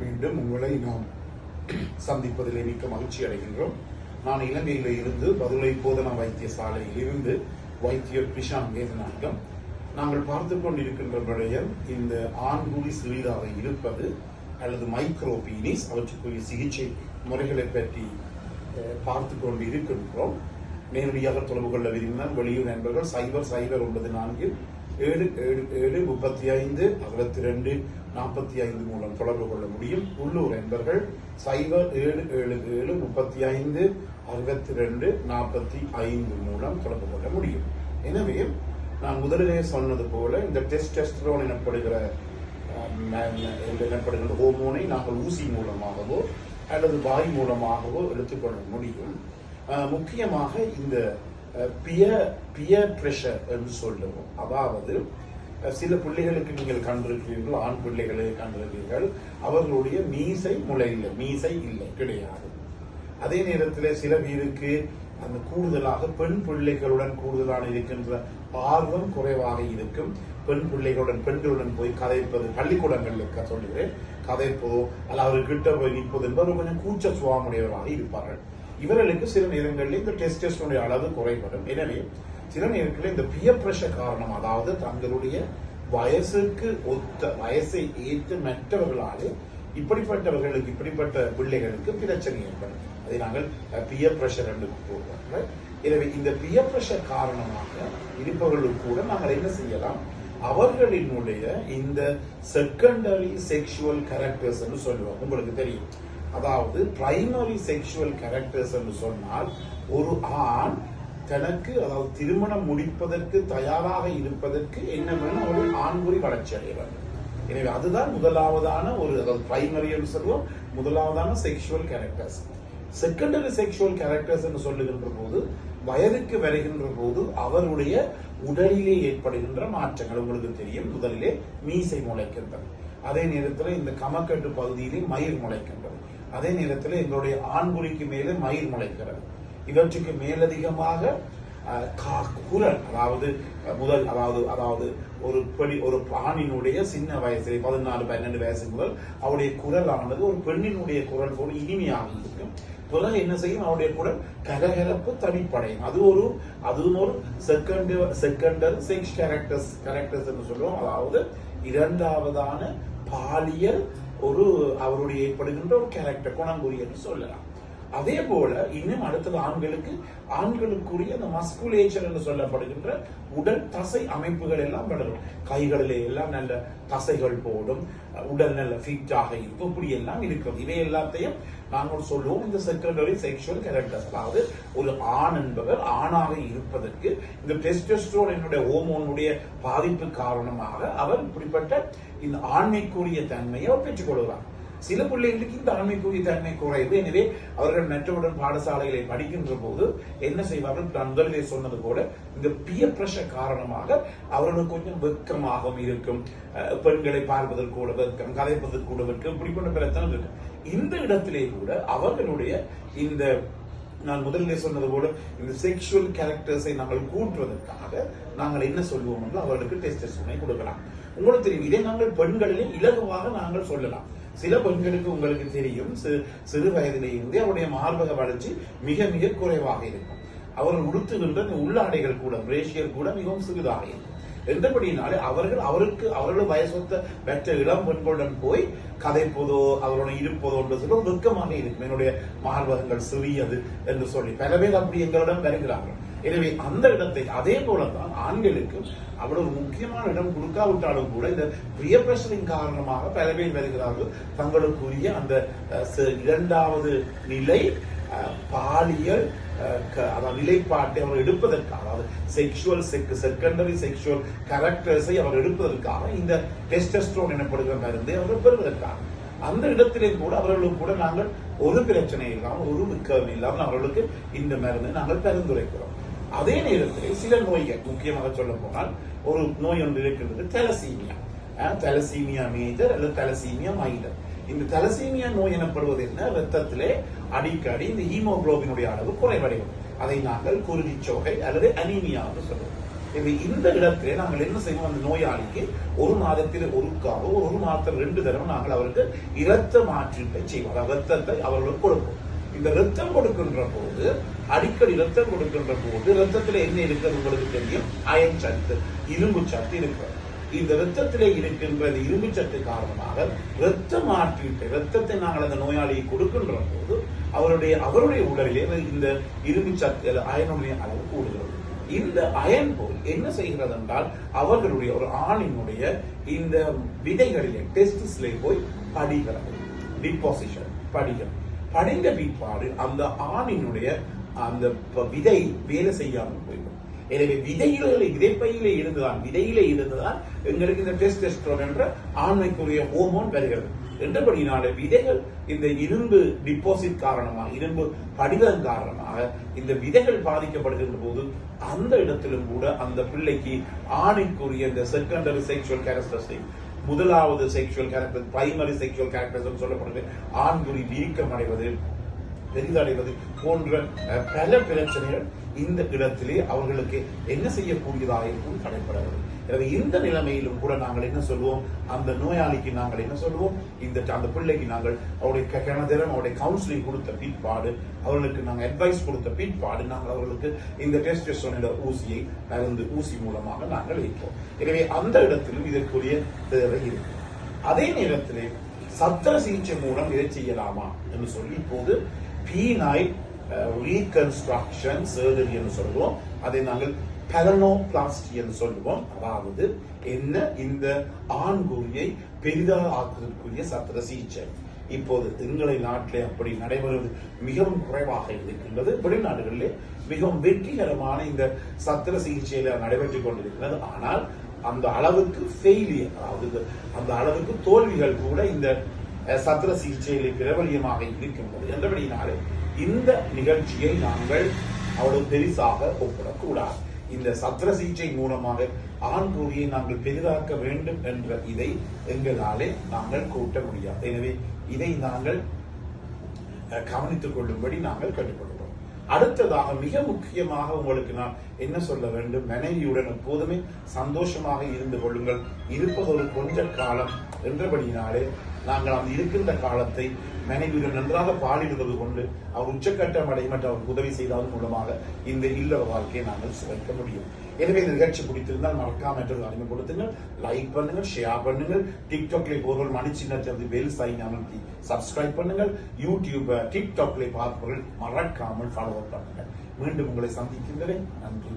மீண்டும் உங்களை நாம் சந்திப்பதிலே மிக்க மகிழ்ச்சி அடைகின்றோம். நான் இலங்கையில இருந்து பதுளை போதனா வைத்தியசாலையில் இருந்து வைத்தியர் பிஷான் வேதநாயகம். நாங்கள் பார்த்து கொண்டிருக்கின்ற விடயம் இந்த ஆண்குறி சிறிதாக இருப்பது அல்லது மைக்ரோ பீனிஸ், அவற்றுக்குரிய சிகிச்சை முறைகளை பற்றி பார்த்து கொண்டு இருக்கின்றோம். நேரடியாக தொடர்பு கொள்ள விரும்பினால் வெளியூர் நண்பர்கள் 0094-737-35-62-45 மூலம் தொடர்பு கொள்ள முடியும். உள்ளூர் நண்பர்கள் 0777-35-62-45 மூலம் தொடர்பு கொள்ள முடியும். எனவே நான் முதலிலே சொன்னது போல இந்த டெஸ்டோஸ்டெரோன் எனப்படுகிற ஹோமோனை நாங்கள் ஊசி மூலமாகவோ அல்லது வாய் மூலமாகவோ எடுத்துக்கொள்ள முடியும். முக்கியமாக இந்த பியர் பிரஷர் என்று சொல்லுவோம். அதாவது சில பிள்ளைகளுக்கு நீங்கள் கண்டிருக்கிறீர்கள், ஆண் பிள்ளைகளை கண்டிருக்கிறீர்கள், அவர்களுடைய மீசை இல்லை கிடையாது. அதே நேரத்தில் சில பேருக்கு அந்த கூடுதலாக பெண் பிள்ளைகளுடன் கூடுதலான இருக்கின்ற ஆர்வம் குறைவாக இருக்கும். பெண்களுடன் போய் கதைப்பது, பள்ளிக்கூடங்களுக்கு சொல்லுகிறேன், கதைப்பதோ அல்ல அவர்கிட்ட போய் நிற்பது என்பது கொஞ்சம் கூச்ச சுவாமுடையவராக இருப்பார்கள். இவர்களுக்கு சில நேரங்களில் இந்த டெஸ்டோஸ்டெரோனுடைய அளவு குறைபடும். எனவே சில நேரங்களில் இந்த பியர் பிரஷர் காரணம், அதாவது தங்களுடைய வயசுக்கு ஒத்த வயசை ஏற்ற மற்றவர்களாலே இப்படிப்பட்ட பிள்ளைகளுக்கு பிரச்சனை ஏற்படும். அதை நாங்கள் பியர் பிரஷர் என்று கூறுவோம். எனவே இந்த பியர் பிரஷர் காரணமாக இருப்பவர்களுக்கு கூட நாங்கள் என்ன செய்யலாம், அவர்களினுடைய இந்த செகண்டரி செக்ஷுவல் கேரக்டர்ஸ் என்று சொல்லுவோம். உங்களுக்கு தெரியும், அதாவது பிரைமரி செக்ஷுவல் கேரக்டர்ஸ் என்று சொன்னால் ஒரு ஆண் தனக்கு, அதாவது திருமணம் முடிப்பதற்கு தயாராக இருப்பதற்கு என்ன வேணும், ஒரு ஆண்குறி வளர்ச்சி அடைய வேண்டும். எனவே அதுதான் முதலாவதான ஒரு, அதாவது பிரைமரி என்று சொல்லுவோம், முதலாவதான sexual characters. Secondary sexual characters என்று சொல்லுகின்ற போது வயதுக்கு வருகின்ற போது அவருடைய உடலிலே ஏற்படுகின்ற மாற்றங்கள் உங்களுக்கு தெரியும். முதலிலே மீசை முளைக்கின்றது, அதே நேரத்தில் இந்த கமக்கட்டு பகுதியிலே மயிர் முளைக்கின்றது, அதே நேரத்தில் எங்களுடைய ஆண்குறிக்கு மேலே மயிர் முளைக்கிறது. இவற்றுக்கு மேலதிகமாக குரல், அதாவது ஒரு ஆணினுடைய சின்ன வயசு 14-12 வயசு முதல் அவருடைய குரலானது ஒரு பெண்ணினுடைய குரல் போல இனிமையாக இருக்கும். பிறகு என்ன செய்யும், அவருடைய குரல் கரகரப்பு தனிப்படையும். அதுவும் ஒரு செகண்டரி செக்ஸ் கேரக்டர்ஸ் என்று சொல்லுவோம். அதாவது இரண்டாவதான பாலியல் ஒரு அவருடைய ஏற்படுகின்ற ஒரு கேரக்டர், குணங்குறி என்று சொல்லலாம். அதே போல இன்னும் அடுத்தது ஆண்களுக்குரிய அந்த மஸ்குலேச்சர் என்று சொல்லப்படுகின்ற உடல் தசை அமைப்புகள் எல்லாம் வளரும். கைகளிலே எல்லாம் நல்ல தசைகள் போடும், உடல் நல்ல ஃபிட்டாக இருக்கும், இப்படி எல்லாம் இருக்கிறது. இவை எல்லாத்தையும் நாங்கள் சொல்லுவோம் இந்த செகண்டரி செக்ஷுவல் கேரக்டர்ஸ். அதாவது ஒரு ஆண் என்பவர் ஆணாக இருப்பதற்கு இந்த டெஸ்டோஸ்டெரோன் என்னுடைய ஹோமோனுடைய பாதிப்பு காரணமாக அவர் இப்படிப்பட்ட இந்த ஆண்மைக்குரிய தன்மையை அவர் பெற்றுக் கொள்கிறார். சில பிள்ளைகளுக்கு இந்த ஆண்மைக்குரிய தன்மை குறைவு. எனவே அவர்கள் மற்றவுடன் பாடசாலைகளை படிக்கின்ற போது என்ன செய்வார்கள், முதலிலே சொன்னது போல இந்த பியர் பிரஷர் காரணமாக அவர்களுக்கு கொஞ்சம் வெக்கமாக இருக்கும், பெண்களை பார்ப்பதற்கு கூட வெக்கம், கதைப்பதற்கு கூட வெக்கம், இப்படிப்பட்ட பிரச்சனை இருக்கு. இந்த இடத்திலே கூட அவர்களுடைய இந்த நான் முதலிலே சொன்னது போல இந்த செக்ஷுவல் கேரக்டர்ஸை நாங்கள் கூட்டுவதற்காக நாங்கள் என்ன சொல்லுவோம் என்று அவர்களுக்கு டெஸ்டோஸ்டெரோனை கொடுக்கலாம். உங்களுக்கு தெரியும், இதை நாங்கள் பெண்களிலே இலகுவாக நாங்கள் சொல்லலாம். சில பெண்களுக்கு உங்களுக்கு தெரியும், சிறு வயதிலே இருந்தே அவருடைய மார்பக வளர்ச்சி மிக மிக குறைவாக இருக்கும். அவர்கள் உடுத்துகின்ற உள்ளாடைகள் கூட, பிரேசியர் கூட மிகவும் சிறிதாக இருக்கும். என்றபடினாலே அவர்கள் வயசொத்த பெற்ற இளம் பெண்களுடன் போய் கதைப்பதோ அவருடன் இருப்பதோ என்று சொல்ல வெக்கமாக இருக்கும். என்னுடைய மார்பகங்கள் சிறியது என்று சொல்லி பல பேர் அப்படி எங்களிடம் வருகிறார்கள். எனவே அந்த இடத்தை அதே போலதான் ஆண்களுக்கு அவ்வளவு முக்கியமான இடம் கொடுக்காவிட்டாலும் கூட இந்த பியர் பிரஷரின் காரணமாக பல பேர் வருகிறார்கள். தங்களுக்குரிய அந்த இரண்டாவது நிலை பாலியல் நிலைப்பாட்டை அவர் எடுப்பதற்காக, அதாவது செகண்டரி செக்ஷுவல் கேரக்டர்ஸை அவர் எடுப்பதற்காக இந்த டெஸ்டோஸ்டெரோன் எனப்படுகிற மருந்தை அவர் பெறுவதற்காக அந்த இடத்திலே கூட அவர்களுக்கு கூட நாங்கள் ஒரு பிரச்சனை இல்லாமல், ஒரு விக்கம் இல்லாமல் அவர்களுக்கு இந்த மருந்தை நாங்கள் பரிந்துரைக்கிறோம். அதே நேரத்தில் சில நோய்கள், முக்கியமாக சொல்ல போனால் ஒரு நோய் ஒன்று இருக்கின்றது, தலசீமியா மேஜர் அல்லது தலசீமியா மைனர். இந்த தலசீமியா நோய் எனப்படுவது என்ன, ரத்தத்திலே அடிக்கடி இந்த ஹீமோகுளோபினுடைய அளவு குறைவடையும். அதை நாங்கள் குருதிச்சோகை அல்லது அனீமியா என்று சொல்லுவோம். இந்த இடத்திலே நாங்கள் என்ன செய்வோம், அந்த நோயாளிக்கு ஒரு மாதத்தில் ஒருக்காக ஒரு மாதத்தில் 2 தடவை நாங்கள் அவருக்கு இரத்த மாற்றீட்டை செய்வோம். ரத்தத்தை அவர்களுக்கு கொடுப்போம். இந்த ரத்தம் கொடுக்கின்ற போது, அடிக்கடி ரத்தம் கொடுக்கின்ற போது ரத்தத்தில் என்ன இருக்கிறது உங்களுக்கு தெரியும், அயன் சத்து, இரும்பு சத்து இருக்கிறது. இந்த ரத்தத்திலே இருக்கின்ற இரும்பு சத்து காரணமாக இரத்த மாற்றீட்டை, ரத்தத்தை நாங்கள் அந்த நோயாளியை கொடுக்கின்ற போது அவருடைய உடலிலே இந்த இரும்பு சத்து அயனுடைய அளவு கூடுகிறது. இந்த அயன் போல் என்ன செய்கிறது என்றால் அவர்களுடைய ஒரு ஆணினுடைய இந்த விதைகளிலே டெஸ்டிஸ்லே போய் படிகிறது, டிபாசிஷன் படிகிறது. படிந்த பிற்பாடு அந்த ஆணினுடைய அந்த விதை வேலை செய்யாமல் போய்விடும். எனவே விதைப்பையிலே இருந்துதான் எங்களுக்கு இந்த டெஸ்டோஸ்டெரான் என்ற ஆண்மைக்குரிய ஹோமோன் வருகிறது. என்றபடினால விதைகள் இந்த இரும்பு டிபாசிட் காரணமாக, இரும்பு படிதம் காரணமாக இந்த விதைகள் பாதிக்கப்படுகின்ற போது அந்த இடத்திலும் கூட அந்த பிள்ளைக்கு ஆணுக்குரிய இந்த செகண்டரி செக்ஷுவல் கேரக்டரிஸ்டிக், முதலாவது sexual character, primary sexual characteristic சொல்லப்படுது, ஆண்குறி வீக்கம் அடைவது, பெரிதடைவது போன்ற பல பிரச்சனைகள் இந்த இடத்திலே அவர்களுக்கு என்ன செய்யக்கூடியதாக இருக்கும், தடைப்படவில்லை. எனவே இந்த நிலைமையிலும் கூட நாங்கள் என்ன சொல்லுவோம், அந்த நோயாளிக்கு நாங்கள் என்ன சொல்லுவோம், அந்த பிள்ளைக்கு நாங்கள் அவருடைய கிணதிரம் அவருடைய கவுன்சிலிங் கொடுத்த பிற்பாடு, அவர்களுக்கு நாங்கள் அட்வைஸ் கொடுத்த பிற்பாடு நாங்கள் அவர்களுக்கு இந்த டெஸ்டோஸ்டெரான் ஊசியை ஊசி மூலமாக நாங்கள் வைப்போம். எனவே அந்த இடத்திலும் இதற்குரிய தேவை இருக்கு. அதே நேரத்திலே சத்திர சிகிச்சை மூலம் இதை செய்யலாமா என்று சொல்லி இப்போது பீனைல் ரீகன்ஸ்ட்ரக்ஷன் சர்ஜரி என்று சொல்லுவோம். அதை நாங்கள் பெலனோபிளாஸ்டி என்று சொல்லுவோம். அதாவது என்ன, இந்த ஆண்குறியை பெரிதாக ஆக்குவதற்குரிய சத்திர சிகிச்சை. இப்போது எங்களை நாட்டிலே அப்படி நடைபெறுவது மிகவும் குறைவாக இருக்கின்றது. வெளிநாடுகளிலே மிகவும் வெற்றிகரமான இந்த சத்திர சிகிச்சையில நடைபெற்றுக் கொண்டிருக்கிறது. ஆனால் அந்த அளவுக்கு ஃபெயிலியர், அதாவது அந்த அளவுக்கு தோல்விகள் கூட இந்த சத்திர சிகிச்சையிலே பிரபலியமாக இருக்கின்றது. என்றபடினாலே இந்த நிகழ்ச்சியை நாங்கள் அவ்வளவு பெரிசாக ஒப்பிடக்கூடாது. இந்த சத்திர சிகிச்சை மூலமாக ஆண்குறியை நாங்கள் பெரிதாக்க வேண்டும் என்ற இதை எங்களாலே நாங்கள் கூட்ட முடியாது. எனவே இதை நாங்கள் கவனித்துக் கொள்ளும்படி நாங்கள் கட்டுப்படுகிறோம். அடுத்ததாக மிக முக்கியமாக உங்களுக்கு நான் என்ன சொல்ல வேண்டும், மனைவியுடன் எப்போதுமே சந்தோஷமாக இருந்து கொள்ளுங்கள். இருப்பது ஒரு கொஞ்ச காலம் என்றபடியினாலே நாங்கள் அந்த இருக்கின்ற காலத்தை மனைவியுடன் நன்றாக பாலிடுவது கொண்டு அவர் உச்சக்கட்டம் அடையும் மற்றும் அவருக்கு உதவி செய்வதன் மூலமாக இந்த இல்லற வாழ்க்கையை நாங்கள் சுவைக்க முடியும். எனவே இந்த நிகழ்ச்சி பிடித்திருந்தால் மறக்காம மற்றொரு அறிமுகப்படுத்துங்கள், லைக் பண்ணுங்கள், ஷேர் பண்ணுங்கள். டிக்டாக்ல போர்கள் மணிச்சின்னத்தை பெல் சைன் அமைத்தி சப்ஸ்கிரைப் பண்ணுங்கள். யூடியூப் டிக்டாக்ல பார்ப்பவர்கள் மறக்காமல் ஃபாலோ பண்ணுங்கள். மீண்டும் உங்களை சந்திக்கின்றேன். நன்றி.